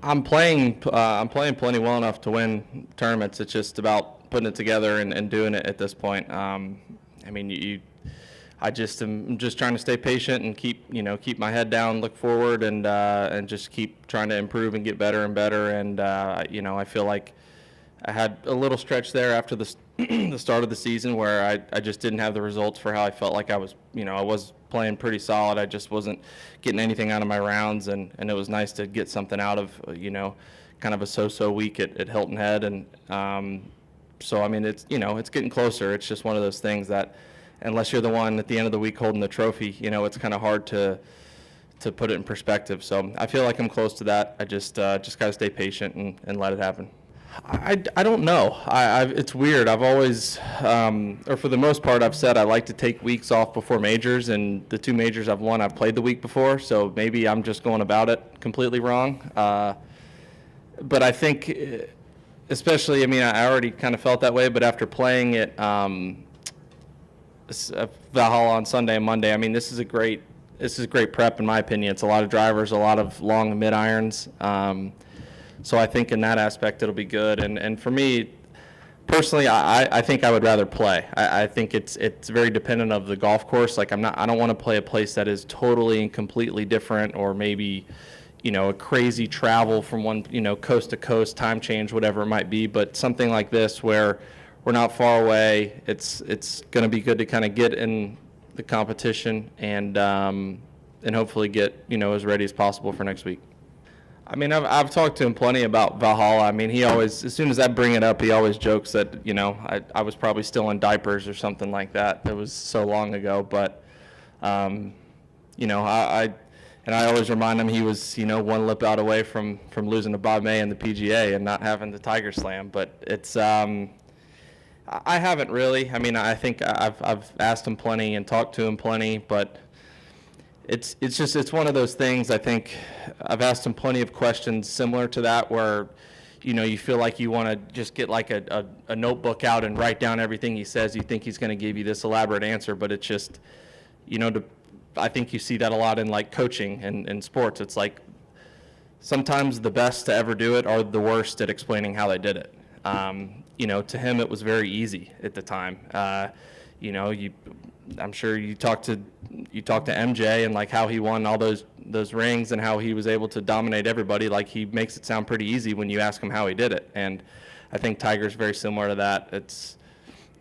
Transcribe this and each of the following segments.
I'm playing plenty well enough to win tournaments. It's just about putting it together and doing it at this point. I mean, I just am just trying to stay patient and keep my head down, look forward, and just keep trying to improve and get better and better. And I feel like I had a little stretch there after the start of the season where I just didn't have the results for how I felt like I was playing pretty solid. I just wasn't getting anything out of my rounds, and it was nice to get something out of kind of a so-so week at Hilton Head. And so I mean, it's getting closer. It's just one of those things that unless you're the one at the end of the week holding the trophy, it's kind of hard to put it in perspective. So I feel like I'm close to that. I just got to stay patient and let it happen. I don't know. It's weird. I've always, or for the most part, I've said I like to take weeks off before majors, and the two majors I've won, I've played the week before, so maybe I'm just going about it completely wrong. But I think, especially, I mean, I already kind of felt that way, but after playing at Valhalla on Sunday and Monday, I mean, this is great prep in my opinion. It's a lot of drivers, a lot of long mid irons. So I think in that aspect it'll be good. And for me, personally, I think I would rather play. I think it's very dependent of the golf course. Like I don't want to play a place that is totally and completely different, or maybe, a crazy travel from one, coast to coast, time change, whatever it might be. But something like this where we're not far away, it's going to be good to kind of get in the competition and hopefully get as ready as possible for next week. I mean, I've talked to him plenty about Valhalla. I mean, he always, as soon as I bring it up, he always jokes that, I was probably still in diapers or something like that. It was so long ago. But, I always remind him he was, one lip out away from losing to Bob May in the PGA and not having the Tiger Slam. But it's, I haven't really. I mean, I think I've asked him plenty and talked to him plenty, but it's one of those things. I think I've asked him plenty of questions similar to that where, you feel like you want to just get like a notebook out and write down everything he says. You think he's going to give you this elaborate answer, but it's just, I think you see that a lot in like coaching and in sports. It's like sometimes the best to ever do it are the worst at explaining how they did it. To him it was very easy at the time. I'm sure you talked to MJ and like how he won all those rings and how he was able to dominate everybody. Like he makes it sound pretty easy when you ask him how he did it. And I think Tiger's very similar to that. It's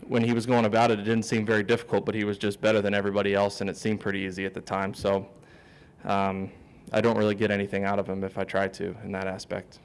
when he was going about it, it didn't seem very difficult, but he was just better than everybody else, and it seemed pretty easy at the time. So I don't really get anything out of him if I try to in that aspect.